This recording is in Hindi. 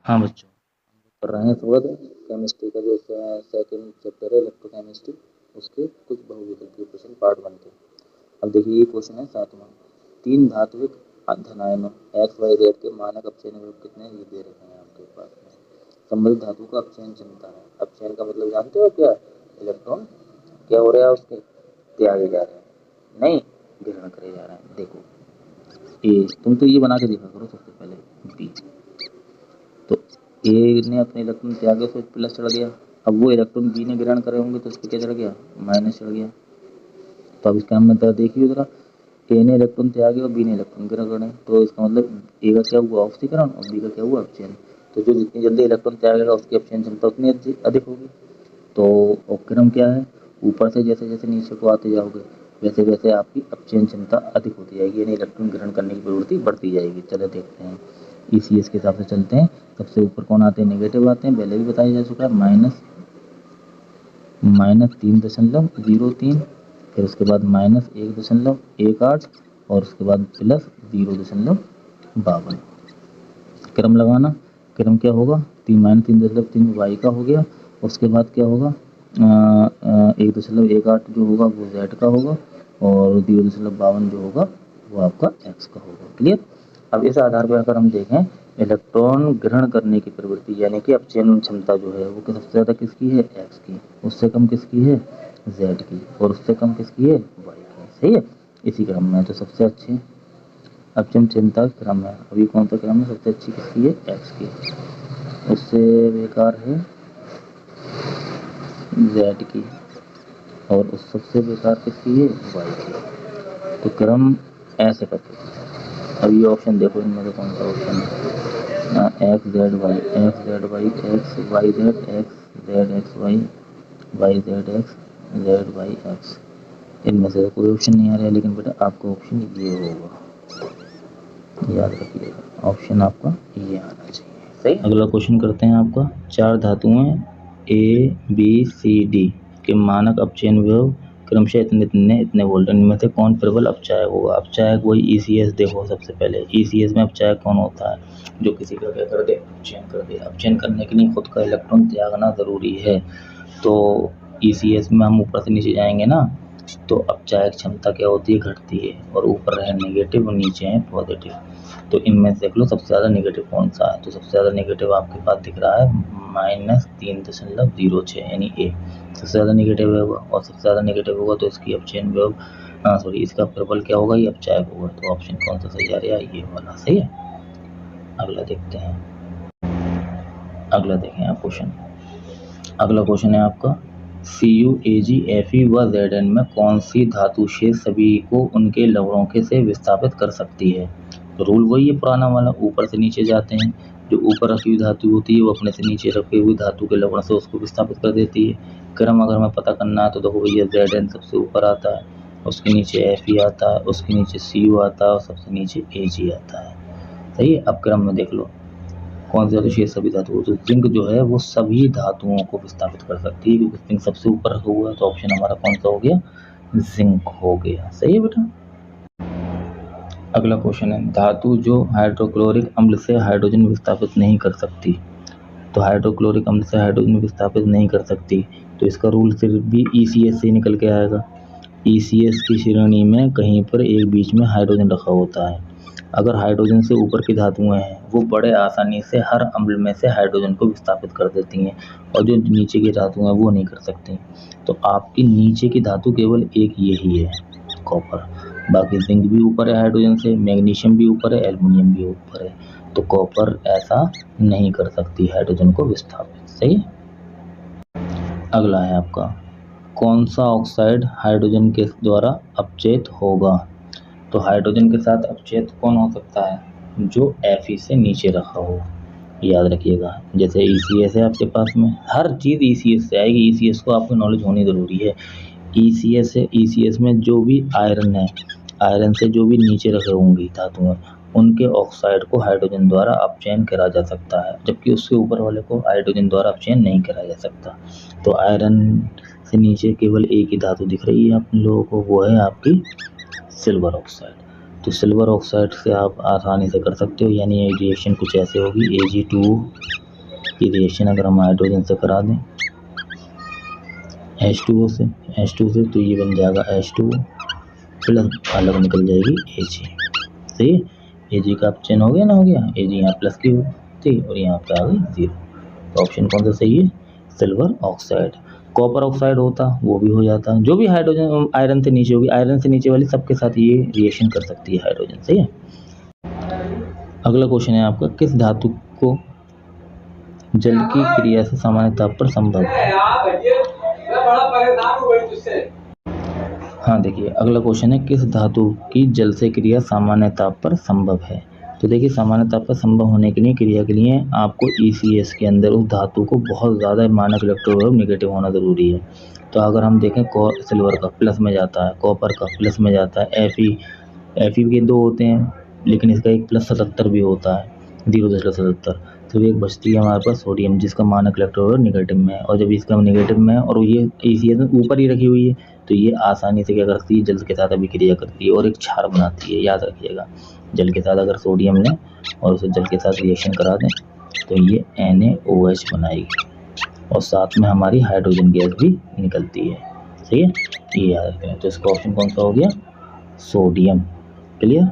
हाँ बच्चों, हम लोग कर रहे हैं इस वक्त केमिस्ट्री का जो सेकंड चैप्टर है इलेक्ट्रोकेमिस्ट्री, उसके कुछ बहुविकल्पीय प्रश्न पार्ट 1 के। अब देखिए ये क्वेश्चन है 7वां। 3 धात्विक धनायनों एक्स वाई जेड के मानक अपचयन विभव कितने हैं, ये दे रखे हैं आपके पास में। संबंधित धातु का अपचयन क्षमता है। अपचयन का मतलब जानते हो क्या? इलेक्ट्रॉन क्या हो रहा है, उसके त्यागे जा रहे हैं, नहीं ग्रहण करे जा रहे हैं। देखो ए, तुम तो ये बना के देखा करो सबसे पहले। बी, तो ए ने अपने इलेक्ट्रॉन त्यागे तो प्लस चढ़ गया। अब वो इलेक्ट्रॉन बी ने ग्रहण करे होंगे तो उस पर क्या चढ़ गया, माइनस चढ़ गया। तो अब इसका हम मतलब देखिए जरा, ए ने इलेक्ट्रॉन त्यागे और बी ने इलेक्ट्रॉन ग्रहण करे, तो इसका मतलब ए का क्या हुआ, ऑक्सीकरण, और बी का क्या हुआ, अपचयन। तो जो जितनी जल्दी इलेक्ट्रॉन त्यागेगा उसकी अपचयन क्षमता उतनी अधिक होगी। तो उपक्रम क्या है, ऊपर से जैसे जैसे नीचे को आते जाओगे वैसे वैसे आपकी अपचयन क्षमता अधिक होती जाएगी, यानी इलेक्ट्रॉन ग्रहण करने की प्रवृत्ति बढ़ती जाएगी। चलो देखते हैं, ईसीएस के हिसाब से चलते हैं। सबसे ऊपर कौन आते हैं, नेगेटिव आते हैं, पहले भी बताया जा चुका है, माइनस 3.03, फिर उसके बाद -1.18 और उसके बाद प्लस 0.52। क्रम लगाना, क्रम क्या होगा, 3 वाई का हो गया, उसके बाद क्या होगा 1.18 जो होगा वो जेड का होगा, और 0.52 जो होगा वो आपका एक्स का होगा। क्लियर। अब इस आधार पर अगर हम देखें इलेक्ट्रॉन ग्रहण करने की प्रवृत्ति यानी कि अपचयन क्षमता जो है वो सबसे ज़्यादा किसकी है, एक्स की, उससे कम किसकी है, जेड की, और उससे कम किसकी है, वाई की। सही है, इसी क्रम में तो सबसे अच्छी अपचयन क्षमता क्रम है। अभी कौन सा क्रम है, सबसे अच्छी किसकी है, एक्स की, उससे बेकार है जेड की, और उस सबसे बेकार किसकी है, वाई की। तो क्रम ऐसे करके। अब ये ऑप्शन देखो, इनमें से कौन सा ऑप्शन है, X Z Y, X Z Y, X Y Z, X Z X Y, Y Z X, Z Y X. इनमें से कोई ऑप्शन नहीं आ रहा है, लेकिन बेटा आपका ऑप्शन ये होगा, याद रखिएगा, ऑप्शन आपका ये आना चाहिए। सही। अगला क्वेश्चन करते हैं आपका, 4 धातुएं ए बी सी डी के मानक अपचयन विभव क्रमशः इतने वोल्ट, इनमें से कौन प्रबल अपचायक होगा। अपचायक वही ईसीएस देखो, सबसे पहले ईसीएस में अपचायक कौन होता है, जो किसी का क्या कर दे, अपचयन कर दे। अपचयन करने के लिए खुद का इलेक्ट्रॉन त्यागना जरूरी है। तो ईसीएस में हम ऊपर से नीचे जाएंगे ना, तो अपचायक क्षमता क्या होती है, घटती है, और ऊपर है नेगेटिव और नीचे है पॉजिटिव। तो इनमें से देख लो सबसे ज़्यादा नेगेटिव कौन सा है, तो सबसे ज़्यादा नेगेटिव आपके पास दिख रहा है -3.06 यानी ए सबसे ज़्यादा नेगेटिव होगा, और सबसे ज़्यादा नेगेटिव होगा तो इसकी अपचयन विभव इसका प्रबल क्या होगा, ये अपचायक होगा। तो ऑप्शन कौन सा सही आ रहा है, ये वाला सही है। अगला देखते हैं, अगला देखें आप क्वेश्चन। अगला क्वेश्चन है आपका, CuAg Fe व Zn में कौन सी धातु शेष सभी को उनके लवणों के से विस्थापित कर सकती है। तो रूल वही है पुराना वाला, ऊपर से नीचे जाते हैं, जो ऊपर रखी हुई धातु होती है वो अपने से नीचे रखी हुई धातु के लवण से उसको विस्थापित कर देती है। क्रम अगर हमें पता करना है तो देखो भैया Zn सबसे ऊपर आता है, उसके नीचे Fe आता है, उसके नीचे Cu आता है, और सबसे नीचे Ag आता है। सही है। अब क्रम में देख लो कौन सी धातु शेष सभी धातुओं, तो जिंक जो है वो सभी धातुओं को विस्थापित कर सकती है, क्योंकि जिंक सबसे ऊपर रखा हुआ है। तो ऑप्शन हमारा कौन सा हो गया, जिंक हो गया। सही है बेटा। अगला क्वेश्चन है, धातु जो हाइड्रोक्लोरिक अम्ल से हाइड्रोजन विस्थापित नहीं कर सकती। तो हाइड्रोक्लोरिक अम्ल से हाइड्रोजन विस्थापित नहीं कर सकती, तो इसका रूल सिर्फ भी ईसीएस से निकल के आएगा। ईसीएस की श्रेणी में कहीं पर एक बीच में हाइड्रोजन रखा होता है। अगर हाइड्रोजन से ऊपर की धातुएं हैं वो बड़े आसानी से हर अम्ल में से हाइड्रोजन को विस्थापित कर देती हैं, और जो नीचे की धातुएं हैं वो नहीं कर सकती। तो आपकी नीचे की धातु केवल एक यही है, कॉपर। बाकी जिंक भी ऊपर है हाइड्रोजन से, मैग्नीशियम भी ऊपर है, एल्युमिनियम भी ऊपर है। तो कॉपर ऐसा नहीं कर सकती हाइड्रोजन को विस्थापित। सही है। अगला है आपका, कौन सा ऑक्साइड हाइड्रोजन के द्वारा अपचयित होगा। तो हाइड्रोजन के साथ अपचयित कौन हो सकता है, जो Fe से नीचे रखा हो। याद रखिएगा, जैसे ECS है आपके पास में, हर चीज़ ECS से आएगी, ECS को आपको नॉलेज होनी ज़रूरी है। ECS है, ECS में जो भी आयरन है, आयरन से जो भी नीचे रखे होंगी धातुएं, उनके ऑक्साइड को हाइड्रोजन द्वारा अपचयन करा जा सकता है, जबकि उसके ऊपर वाले को हाइड्रोजन द्वारा अपचयन नहीं करा जा सकता। तो आयरन से नीचे केवल एक ही धातु दिख रही है आप लोगों को, वो है आपकी सिल्वर ऑक्साइड। तो सिल्वर ऑक्साइड से आप आसानी से कर सकते हो, यानी ये रिएक्शन कुछ ऐसे होगी, Ag2 ये रिएक्शन अगर हम हाइड्रोजन से करा दें H2O से तो ये बन जाएगा H2O प्लस अलग निकल जाएगी Ag। सही है, Ag का ऑप्शन हो गया ना, हो गया Ag यहाँ प्लस की हो थी और यहाँ पे आ गई 0। तो ऑप्शन कौन सा सही है? Silver oxide. कॉपर ऑक्साइड होता वो भी हो जाता, जो भी हाइड्रोजन आयरन से नीचे होगी, आयरन से नीचे वाली सबके साथ ये रिएक्शन कर सकती है हाइड्रोजन। सही है। अगला क्वेश्चन है आपका, किस धातु को जल की क्रिया से सामान्य ताप पर संभव है? हाँ देखिए, अगला क्वेश्चन है, किस धातु की जल से क्रिया सामान्य ताप पर संभव है? तो देखिए, सामान्य ताप पर संभव होने के लिए, क्रिया के लिए आपको ECS के अंदर उस धातु को बहुत ज़्यादा मानक इलेक्ट्रोड नेगेटिव होना ज़रूरी है। तो अगर हम देखें, सिल्वर का प्लस में जाता है, कॉपर का प्लस में जाता है, Fe के 2 होते हैं, लेकिन इसका एक प्लस 77 भी होता है, 0.77। तो एक बचती है हमारे पास सोडियम, जिसका मानक इलेक्ट्रोड नेगेटिव में है। और जब इसका नेगेटिव में है और ये ECS में ऊपर ही रखी हुई है, तो ये आसानी से क्या करती है, जल के साथ अभिक्रिया करती है और एक क्षार बनाती है। याद रखिएगा, जल के साथ अगर सोडियम लें और उसे जल के साथ रिएक्शन करा दें तो ये NaOH बनाएगी और साथ में हमारी हाइड्रोजन गैस भी निकलती है। सही है, ये याद रखें। तो इसका ऑप्शन कौन सा हो गया? सोडियम। क्लियर।